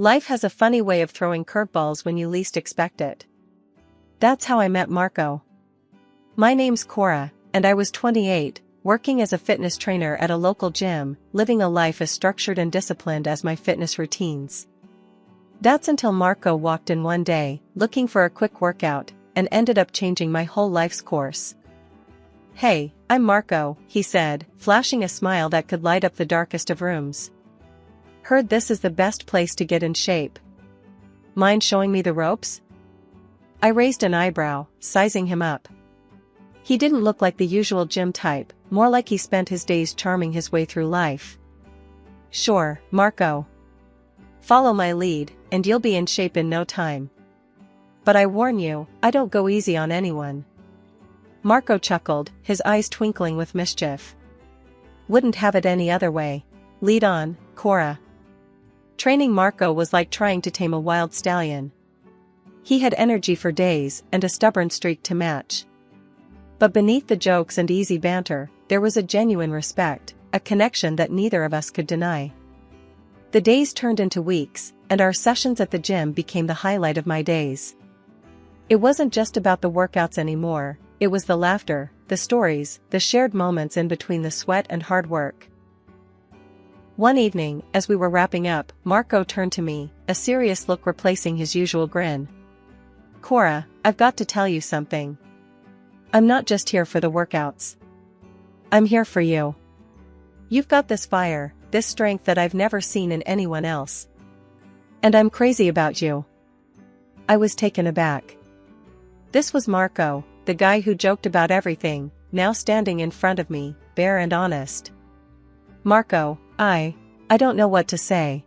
Life has a funny way of throwing curveballs when you least expect it. That's how I met Marco. My name's Cora, and I was 28, working as a fitness trainer at a local gym, living a life as structured and disciplined as my fitness routines. That's until Marco walked in one day, looking for a quick workout, and ended up changing my whole life's course. "Hey, I'm Marco," he said, flashing a smile that could light up the darkest of rooms. "Heard this is the best place to get in shape. Mind showing me the ropes?" I raised an eyebrow, sizing him up. He didn't look like the usual gym type, more like he spent his days charming his way through life. "Sure, Marco. Follow my lead, and you'll be in shape in no time. But I warn you, I don't go easy on anyone." Marco chuckled, his eyes twinkling with mischief. "Wouldn't have it any other way. Lead on, Cora." Training Marco was like trying to tame a wild stallion. He had energy for days and a stubborn streak to match. But beneath the jokes and easy banter, there was a genuine respect, a connection that neither of us could deny. The days turned into weeks, and our sessions at the gym became the highlight of my days. It wasn't just about the workouts anymore, it was the laughter, the stories, the shared moments in between the sweat and hard work. One evening, as we were wrapping up, Marco turned to me, a serious look replacing his usual grin. "Cora, I've got to tell you something. I'm not just here for the workouts. I'm here for you. You've got this fire, this strength that I've never seen in anyone else. And I'm crazy about you." I was taken aback. This was Marco, the guy who joked about everything, now standing in front of me, bare and honest. "Marco, I don't know what to say.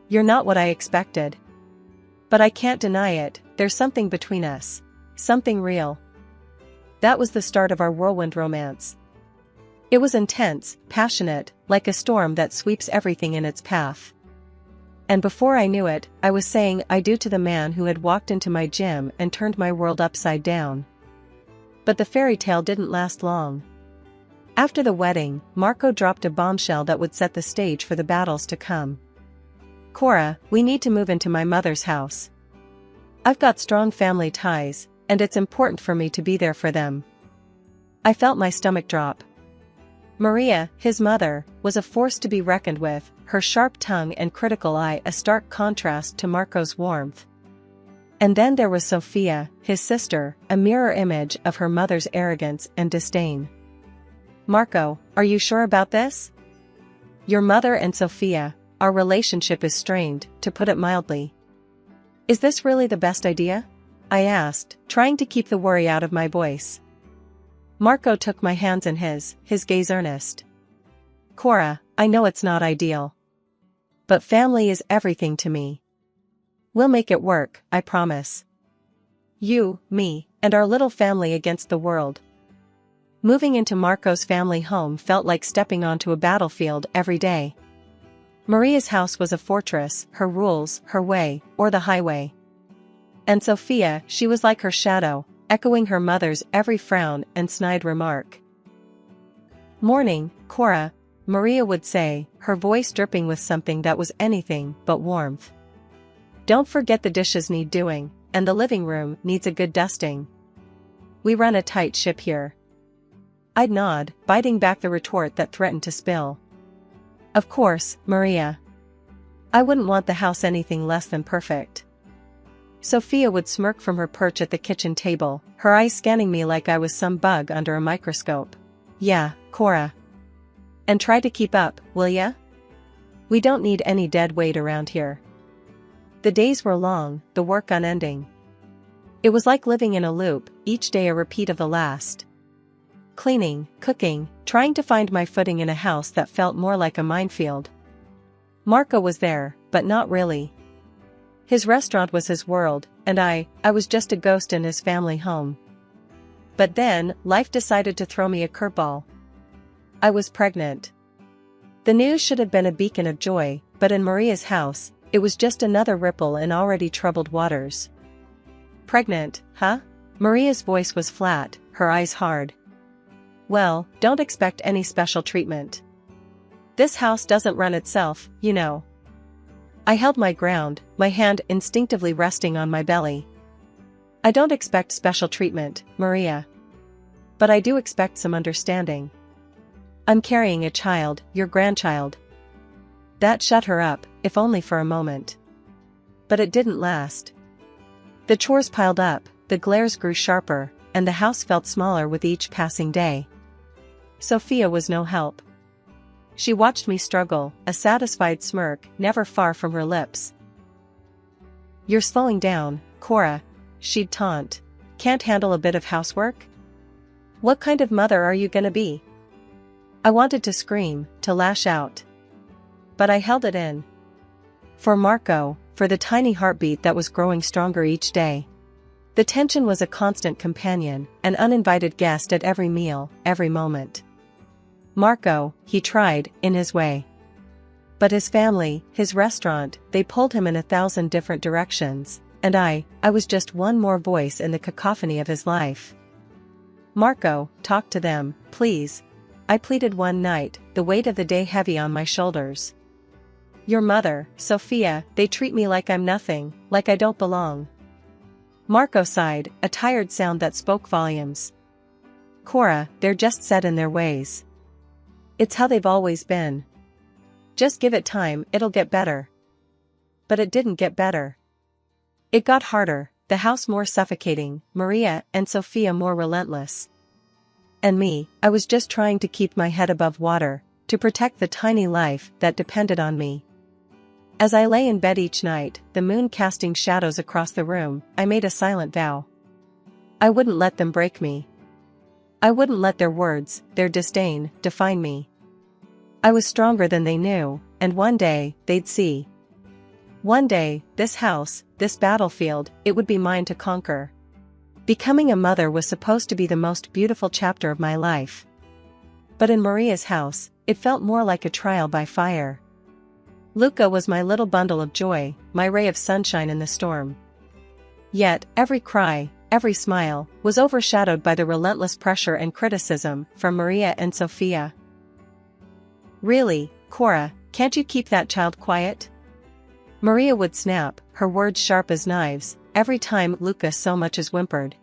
You're not what I expected. But I can't deny it, there's something between us. Something real." That was the start of our whirlwind romance. It was intense, passionate, like a storm that sweeps everything in its path. And before I knew it, I was saying I do to the man who had walked into my gym and turned my world upside down. But the fairy tale didn't last long. After the wedding, Marco dropped a bombshell that would set the stage for the battles to come. "Cora, we need to move into my mother's house. I've got strong family ties, and it's important for me to be there for them." I felt my stomach drop. Maria, his mother, was a force to be reckoned with, her sharp tongue and critical eye a stark contrast to Marco's warmth. And then there was Sophia, his sister, a mirror image of her mother's arrogance and disdain. "Marco, are you sure about this? Your mother and Sophia, our relationship is strained, to put it mildly. Is this really the best idea?" I asked, trying to keep the worry out of my voice. Marco took my hands in his gaze earnest. "Cora, I know it's not ideal. But family is everything to me. We'll make it work, I promise. You, me, and our little family against the world." Moving into Marco's family home felt like stepping onto a battlefield every day. Maria's house was a fortress, her rules, her way, or the highway. And Sophia, she was like her shadow, echoing her mother's every frown and snide remark. "Morning, Cora," Maria would say, her voice dripping with something that was anything but warmth. "Don't forget the dishes need doing, and the living room needs a good dusting. We run a tight ship here." I'd nod, biting back the retort that threatened to spill. "Of course, Maria. I wouldn't want the house anything less than perfect." Sophia would smirk from her perch at the kitchen table, her eyes scanning me like I was some bug under a microscope. "Yeah, Cora. And try to keep up, will ya? We don't need any dead weight around here." The days were long, the work unending. It was like living in a loop, each day a repeat of the last. Cleaning, cooking, trying to find my footing in a house that felt more like a minefield. Marco was there, but not really. His restaurant was his world, and I was just a ghost in his family home. But then, life decided to throw me a curveball. I was pregnant. The news should have been a beacon of joy, but in Maria's house, it was just another ripple in already troubled waters. "Pregnant, huh?" Maria's voice was flat, her eyes hard. "Well, don't expect any special treatment. This house doesn't run itself, you know. I held my ground, my hand instinctively resting on my belly. I don't expect special treatment, Maria. But I do expect some understanding. I'm carrying a child, your grandchild. That shut her up, if only for a moment. But it didn't last. The chores piled up, the glares grew sharper, and the house felt smaller with each passing day. Sophia was no help. She watched me struggle, a satisfied smirk never far from her lips. "You're slowing down, Cora," she'd taunt. "Can't handle a bit of housework? What kind of mother are you gonna be?" I wanted to scream, to lash out. But I held it in. For Marco, for the tiny heartbeat that was growing stronger each day. The tension was a constant companion, an uninvited guest at every meal, every moment. Marco, he tried, in his way. But his family, his restaurant, they pulled him in 1,000 different directions, and I was just one more voice in the cacophony of his life. "Marco, talk to them, please," I pleaded one night, the weight of the day heavy on my shoulders. "Your mother, Sophia, they treat me like I'm nothing, like I don't belong." Marco sighed, a tired sound that spoke volumes. "Cora, they're just set in their ways. It's how they've always been. Just give it time, it'll get better." But it didn't get better. It got harder, the house more suffocating, Maria and Sophia more relentless. And me, I was just trying to keep my head above water, to protect the tiny life that depended on me. As I lay in bed each night, the moon casting shadows across the room, I made a silent vow. I wouldn't let them break me. I wouldn't let their words, their disdain, define me. I was stronger than they knew, and one day, they'd see. One day, this house, this battlefield, it would be mine to conquer. Becoming a mother was supposed to be the most beautiful chapter of my life. But in Maria's house, it felt more like a trial by fire. Luca was my little bundle of joy, my ray of sunshine in the storm. Yet, every cry, every smile, was overshadowed by the relentless pressure and criticism from Maria and Sophia. "Really, Cora, can't you keep that child quiet?" Maria would snap, her words sharp as knives, every time Luca so much as whimpered.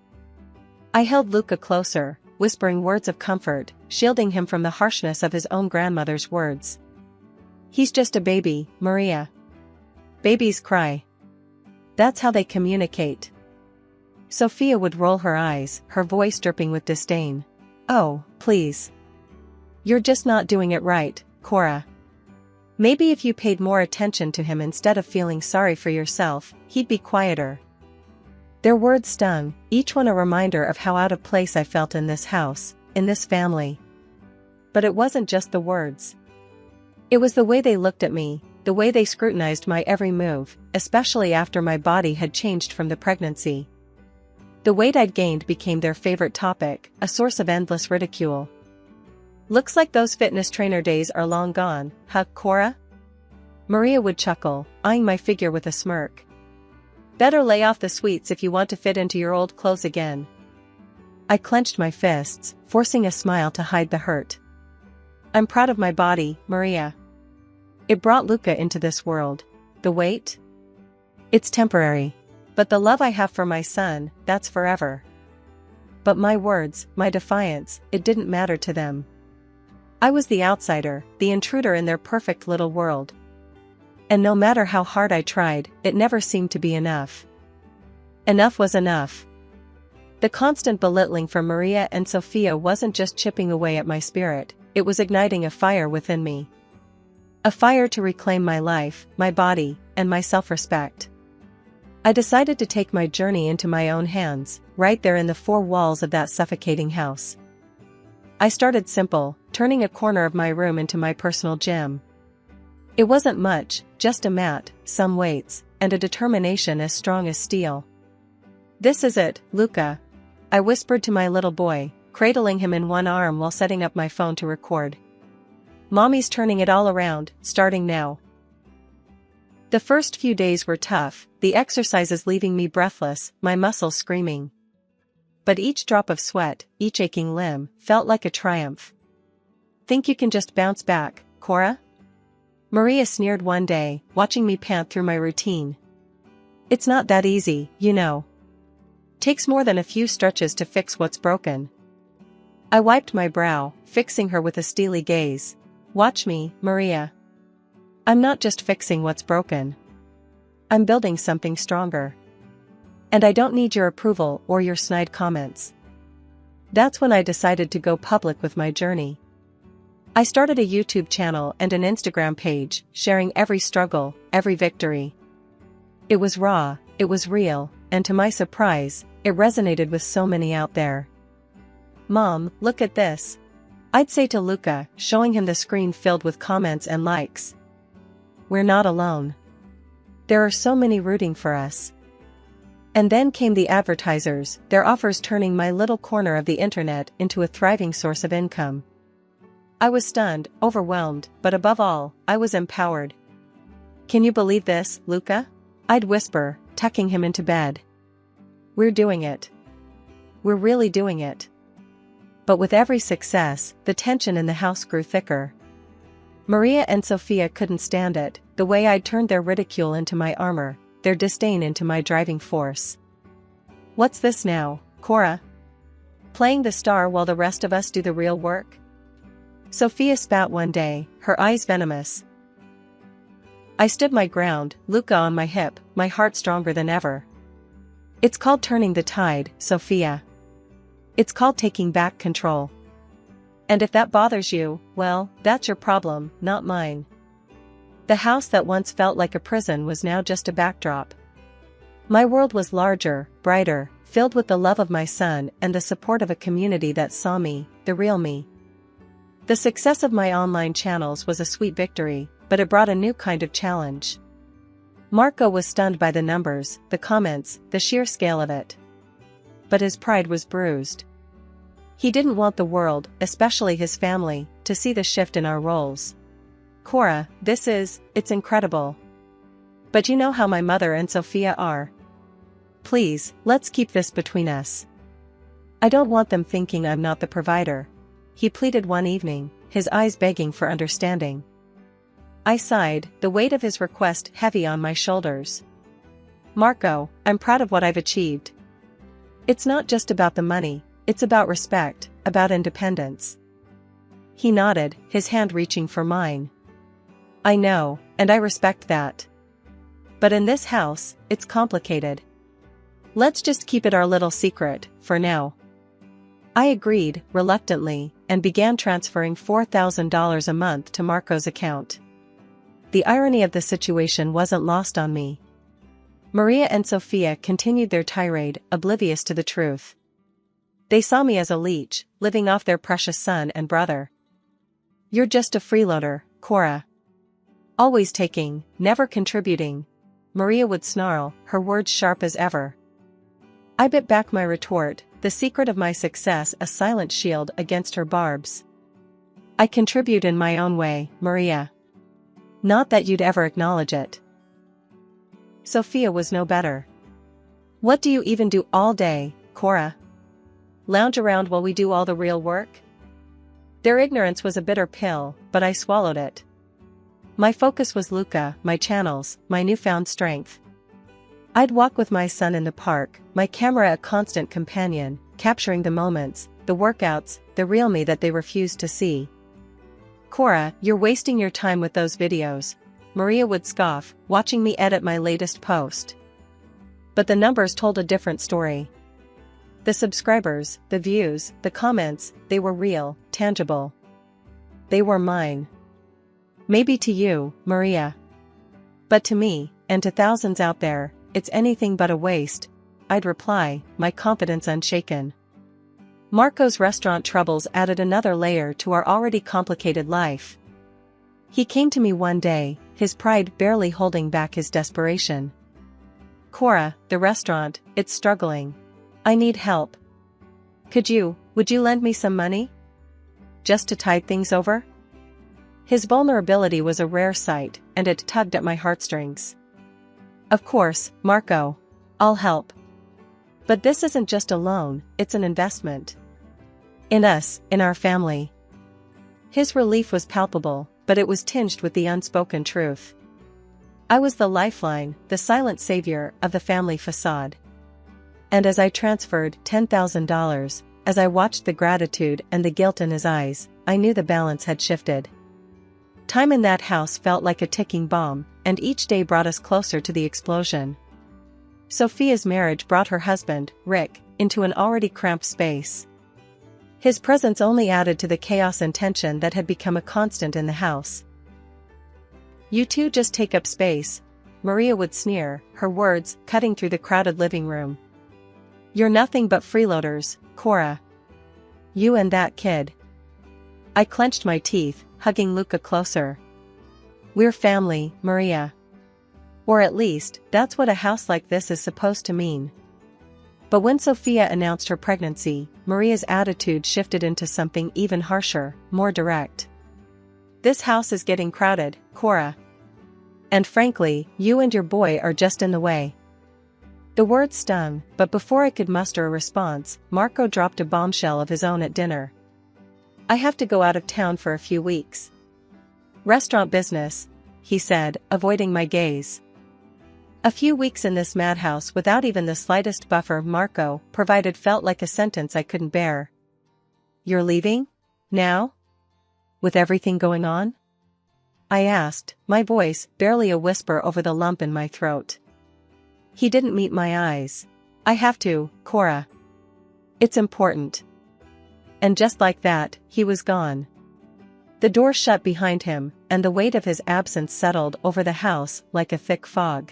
I held Luca closer, whispering words of comfort, shielding him from the harshness of his own grandmother's words. "He's just a baby, Maria. Babies cry. That's how they communicate." Sophia would roll her eyes, her voice dripping with disdain. "Oh, please. You're just not doing it right, Cora. Maybe if you paid more attention to him instead of feeling sorry for yourself, he'd be quieter." Their words stung, each one a reminder of how out of place I felt in this house, in this family. But it wasn't just the words. It was the way they looked at me, the way they scrutinized my every move, especially after my body had changed from the pregnancy. The weight I'd gained became their favorite topic, a source of endless ridicule. "Looks like those fitness trainer days are long gone, huh, Cora?" Maria would chuckle, eyeing my figure with a smirk. "Better lay off the sweets if you want to fit into your old clothes again." I clenched my fists, forcing a smile to hide the hurt. "I'm proud of my body, Maria. It brought Luca into this world. The weight? It's temporary. But the love I have for my son, that's forever." But my words, my defiance, it didn't matter to them. I was the outsider, the intruder in their perfect little world. And no matter how hard I tried, it never seemed to be enough. Enough was enough. The constant belittling from Maria and Sophia wasn't just chipping away at my spirit, it was igniting a fire within me. A fire to reclaim my life, my body, and my self-respect. I decided to take my journey into my own hands, right there in the four walls of that suffocating house. I started simple, turning a corner of my room into my personal gym. It wasn't much, just a mat, some weights, and a determination as strong as steel. "This is it, Luca," I whispered to my little boy, cradling him in one arm while setting up my phone to record. "Mommy's turning it all around, starting now." The first few days were tough, the exercises leaving me breathless, my muscles screaming. But each drop of sweat, each aching limb, felt like a triumph. "Think you can just bounce back, Cora?" Maria sneered one day, watching me pant through my routine. It's not that easy, you know. Takes more than a few stretches to fix what's broken. I wiped my brow, fixing her with a steely gaze. Watch me, Maria. I'm not just fixing what's broken. I'm building something stronger. And I don't need your approval or your snide comments. That's when I decided to go public with my journey. I started a YouTube channel and an Instagram page, sharing every struggle, every victory. It was raw, it was real, and to my surprise, it resonated with so many out there. Mom, look at this. I'd say to Luca, showing him the screen filled with comments and likes. We're not alone. There are so many rooting for us. And then came the advertisers, their offers turning my little corner of the internet into a thriving source of income. I was stunned, overwhelmed, but above all, I was empowered. Can you believe this, Luca? I'd whisper, tucking him into bed. We're doing it. We're really doing it. But with every success, the tension in the house grew thicker. Maria and Sophia couldn't stand it, the way I'd turned their ridicule into my armor, their disdain into my driving force. What's this now, Cora? Playing the star while the rest of us do the real work? Sophia spat one day, her eyes venomous. I stood my ground, Luca on my hip, my heart stronger than ever. It's called turning the tide, Sophia. It's called taking back control. And if that bothers you, well, that's your problem, not mine. The house that once felt like a prison was now just a backdrop. My world was larger, brighter, filled with the love of my son and the support of a community that saw me, the real me. The success of my online channels was a sweet victory, but it brought a new kind of challenge. Marco was stunned by the numbers, the comments, the sheer scale of it. But his pride was bruised. He didn't want the world, especially his family, to see the shift in our roles. Cora, it's incredible. But you know how my mother and Sophia are. Please, let's keep this between us. I don't want them thinking I'm not the provider. He pleaded one evening, his eyes begging for understanding. I sighed, the weight of his request heavy on my shoulders. Marco, I'm proud of what I've achieved. It's not just about the money, it's about respect, about independence. He nodded, his hand reaching for mine. I know, and I respect that. But in this house, it's complicated. Let's just keep it our little secret, for now. I agreed, reluctantly, and began transferring $4,000 a month to Marco's account. The irony of the situation wasn't lost on me. Maria and Sophia continued their tirade, oblivious to the truth. They saw me as a leech, living off their precious son and brother. You're just a freeloader, Cora. Always taking, never contributing. Maria would snarl, her words sharp as ever. I bit back my retort, the secret of my success a silent shield against her barbs. I contribute in my own way, Maria. Not that you'd ever acknowledge it. Sophia was no better. What do you even do all day, Cora? Lounge around while we do all the real work? Their ignorance was a bitter pill, but I swallowed it. My focus was Luca, my channels, my newfound strength. I'd walk with my son in the park, my camera a constant companion, capturing the moments, the workouts, the real me that they refused to see. Cora, you're wasting your time with those videos, Maria would scoff, watching me edit my latest post. But the numbers told a different story. The subscribers, the views, the comments, they were real, tangible. They were mine. Maybe to you, Maria. But to me, and to thousands out there, it's anything but a waste, I'd reply, my confidence unshaken. Marco's restaurant troubles added another layer to our already complicated life. He came to me one day, his pride barely holding back his desperation. Cora, the restaurant, it's struggling. I need help. Would you lend me some money? Just to tide things over? His vulnerability was a rare sight, and it tugged at my heartstrings. Of course, Marco. I'll help. But this isn't just a loan, it's an investment. In us, in our family. His relief was palpable, but it was tinged with the unspoken truth. I was the lifeline, the silent savior of the family facade. And as I transferred $10,000, as I watched the gratitude and the guilt in his eyes, I knew the balance had shifted. Time in that house felt like a ticking bomb, and each day brought us closer to the explosion. Sophia's marriage brought her husband, Rick, into an already cramped space. His presence only added to the chaos and tension that had become a constant in the house. "You two just take up space," Maria would sneer, her words cutting through the crowded living room. "You're nothing but freeloaders, Cora. You and that kid." I clenched my teeth, hugging Luca closer. "We're family, Maria. Or at least, that's what a house like this is supposed to mean." But when Sophia announced her pregnancy, Maria's attitude shifted into something even harsher, more direct. "This house is getting crowded, Cora. And frankly, you and your boy are just in the way." The words stung, but before I could muster a response, Marco dropped a bombshell of his own at dinner. "I have to go out of town for a few weeks. Restaurant business," he said, avoiding my gaze. A few weeks in this madhouse without even the slightest buffer Marco provided felt like a sentence I couldn't bear. "You're leaving? Now? With everything going on?" I asked, my voice barely a whisper over the lump in my throat. He didn't meet my eyes. "I have to, Cora. It's important." And just like that, he was gone. The door shut behind him, and the weight of his absence settled over the house like a thick fog.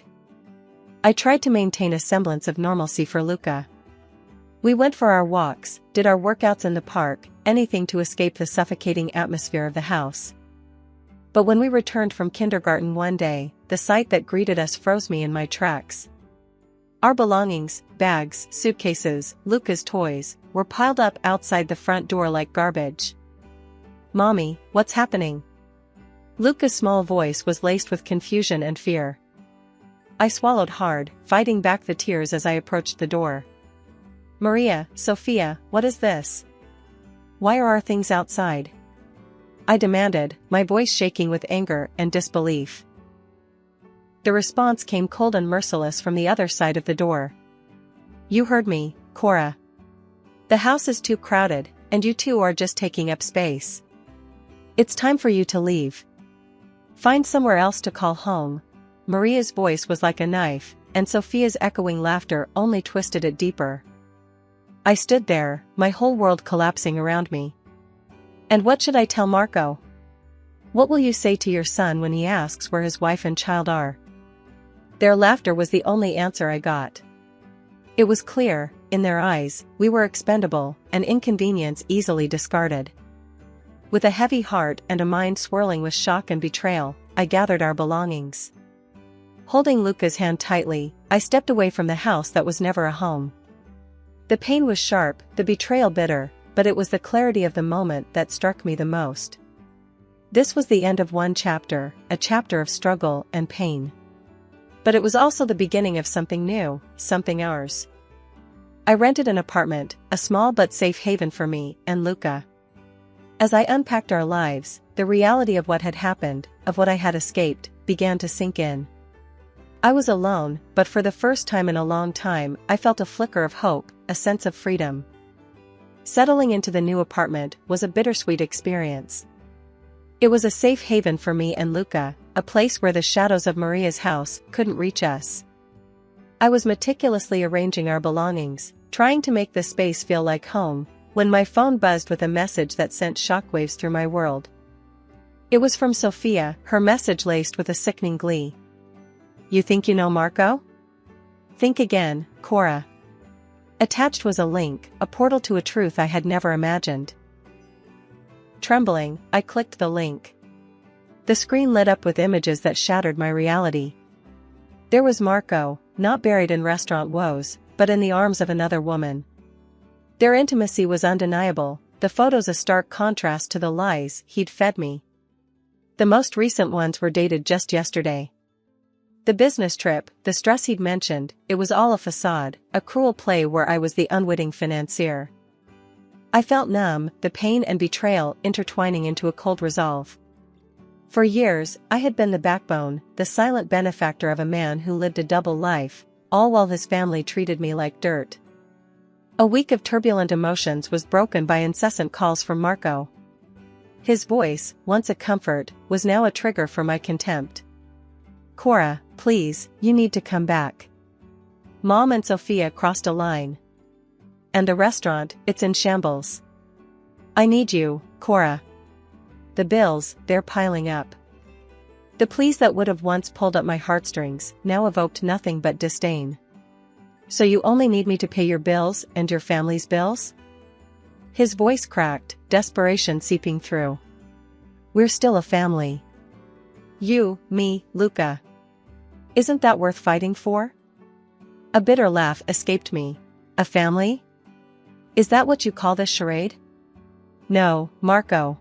I tried to maintain a semblance of normalcy for Luca. We went for our walks, did our workouts in the park, anything to escape the suffocating atmosphere of the house. But when we returned from kindergarten one day, the sight that greeted us froze me in my tracks. Our belongings, bags, suitcases, Luca's toys, were piled up outside the front door like garbage. "Mommy, what's happening?" Luca's small voice was laced with confusion and fear. I swallowed hard, fighting back the tears as I approached the door. "Maria, Sophia, what is this? Why are our things outside?" I demanded, my voice shaking with anger and disbelief. The response came cold and merciless from the other side of the door. "You heard me, Cora. The house is too crowded, and you two are just taking up space. It's time for you to leave. Find somewhere else to call home." Maria's voice was like a knife, and Sophia's echoing laughter only twisted it deeper. I stood there, my whole world collapsing around me. "And what should I tell Marco? What will you say to your son when he asks where his wife and child are?" Their laughter was the only answer I got. It was clear, in their eyes, we were expendable, an inconvenience easily discarded. With a heavy heart and a mind swirling with shock and betrayal, I gathered our belongings. Holding Luca's hand tightly, I stepped away from the house that was never a home. The pain was sharp, the betrayal bitter, but it was the clarity of the moment that struck me the most. This was the end of one chapter, a chapter of struggle and pain. But it was also the beginning of something new, something ours. I rented an apartment, a small but safe haven for me and Luca. As I unpacked our lives, the reality of what had happened, of what I had escaped, began to sink in. I was alone, but for the first time in a long time, I felt a flicker of hope, a sense of freedom. Settling into the new apartment was a bittersweet experience. It was a safe haven for me and Luca, a place where the shadows of Maria's house couldn't reach us. I was meticulously arranging our belongings, trying to make the space feel like home, when my phone buzzed with a message that sent shockwaves through my world. It was from Sophia, her message laced with a sickening glee. "You think you know Marco? Think again, Cora." Attached was a link, a portal to a truth I had never imagined. Trembling, I clicked the link. The screen lit up with images that shattered my reality. There was Marco, not buried in restaurant woes, but in the arms of another woman. Their intimacy was undeniable, the photos a stark contrast to the lies he'd fed me. The most recent ones were dated just yesterday. The business trip, the stress he'd mentioned, it was all a facade, a cruel play where I was the unwitting financier. I felt numb, the pain and betrayal intertwining into a cold resolve. For years, I had been the backbone, the silent benefactor of a man who lived a double life, all while his family treated me like dirt. A week of turbulent emotions was broken by incessant calls from Marco. His voice, once a comfort, was now a trigger for my contempt. "Cora, please, you need to come back. Mom and Sophia crossed a line. And the restaurant, it's in shambles. I need you, Cora. The bills, they're piling up." The pleas that would have once pulled at my heartstrings now evoked nothing but disdain. "So you only need me to pay your bills and your family's bills?" His voice cracked, desperation seeping through. "We're still a family. You, me, Luca. Isn't that worth fighting for?" A bitter laugh escaped me. "A family? Is that what you call this charade?" "No, Marco.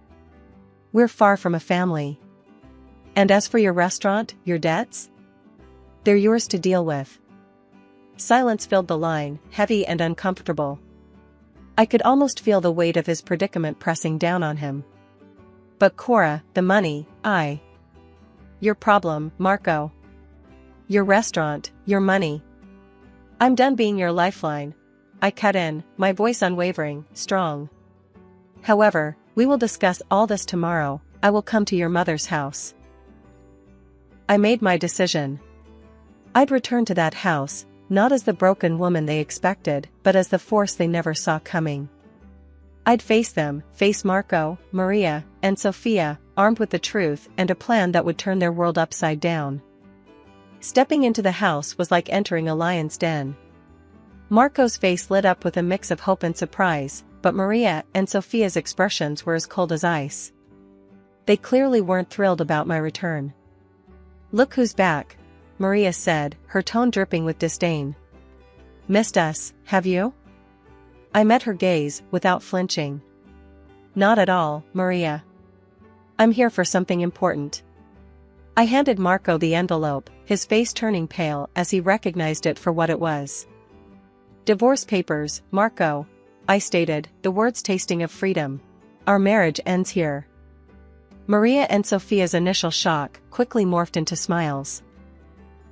We're far from a family. And as for your restaurant, your debts? They're yours to deal with." Silence filled the line, heavy and uncomfortable. I could almost feel the weight of his predicament pressing down on him. "But Cora, the money, Your problem, Marco. Your restaurant, your money. I'm done being your lifeline." I cut in, my voice unwavering, strong. "However, we will discuss all this tomorrow. I will come to your mother's house." I made my decision. I'd return to that house, not as the broken woman they expected, but as the force they never saw coming. I'd face them, face Marco, Maria, and Sophia, armed with the truth and a plan that would turn their world upside down. Stepping into the house was like entering a lion's den. Marco's face lit up with a mix of hope and surprise, but Maria and Sophia's expressions were as cold as ice. They clearly weren't thrilled about my return. "Look who's back," Maria said, her tone dripping with disdain. "Missed us, have you?" I met her gaze, without flinching. "Not at all, Maria. I'm here for something important." I handed Marco the envelope, his face turning pale as he recognized it for what it was. "Divorce papers, Marco," I stated, the words tasting of freedom. "Our marriage ends here." Maria and Sophia's initial shock quickly morphed into smiles.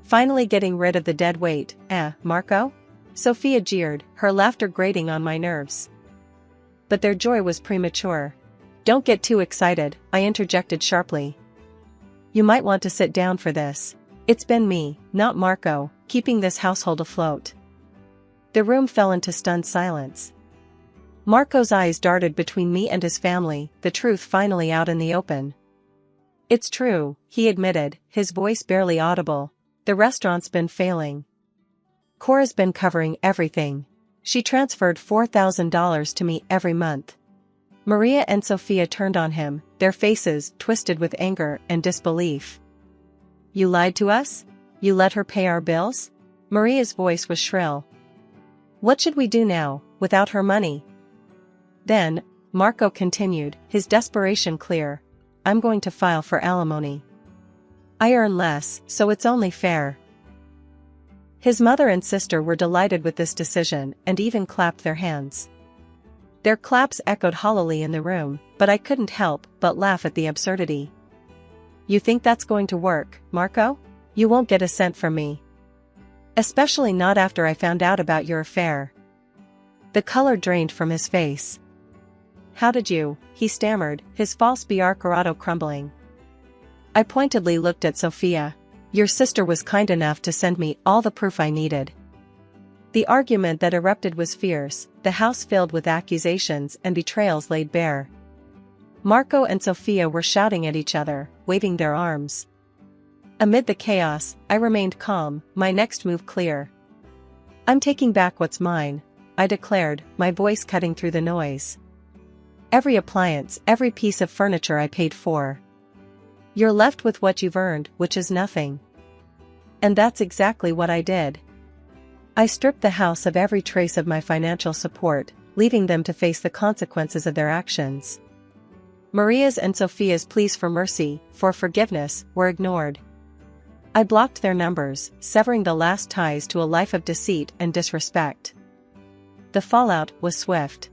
"Finally getting rid of the dead weight, Marco?" Sophia jeered, her laughter grating on my nerves. But their joy was premature. "Don't get too excited," I interjected sharply. "You might want to sit down for this. It's been me, not Marco, keeping this household afloat." The room fell into stunned silence. Marco's eyes darted between me and his family, the truth finally out in the open. "It's true," he admitted, his voice barely audible. "The restaurant's been failing. Cora's been covering everything. She transferred $4,000 to me every month." Maria and Sophia turned on him, their faces twisted with anger and disbelief. "You lied to us? You let her pay our bills?" Maria's voice was shrill. "What should we do now, without her money?" "Then," Marco continued, his desperation clear, "I'm going to file for alimony. I earn less, so it's only fair." His mother and sister were delighted with this decision and even clapped their hands. Their claps echoed hollowly in the room, but I couldn't help but laugh at the absurdity. "You think that's going to work, Marco? You won't get a cent from me. Especially not after I found out about your affair." The color drained from his face. "How did you?" he stammered, his false barato crumbling. I pointedly looked at Sophia. "Your sister was kind enough to send me all the proof I needed." The argument that erupted was fierce, the house filled with accusations and betrayals laid bare. Marco and Sophia were shouting at each other, waving their arms. Amid the chaos, I remained calm, my next move clear. "I'm taking back what's mine," I declared, my voice cutting through the noise. "Every appliance, every piece of furniture I paid for. You're left with what you've earned, which is nothing." And that's exactly what I did. I stripped the house of every trace of my financial support, leaving them to face the consequences of their actions. Maria's and Sophia's pleas for mercy, for forgiveness, were ignored. I blocked their numbers, severing the last ties to a life of deceit and disrespect. The fallout was swift.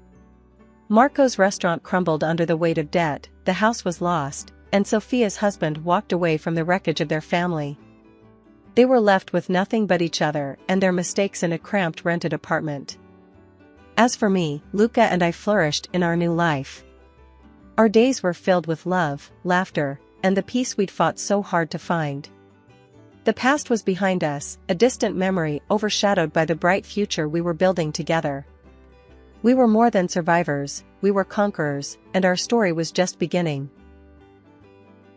Marco's restaurant crumbled under the weight of debt, the house was lost, and Sophia's husband walked away from the wreckage of their family. They were left with nothing but each other and their mistakes in a cramped rented apartment. As for me, Luca and I flourished in our new life. Our days were filled with love, laughter, and the peace we'd fought so hard to find. The past was behind us, a distant memory overshadowed by the bright future we were building together. We were more than survivors, we were conquerors, and our story was just beginning.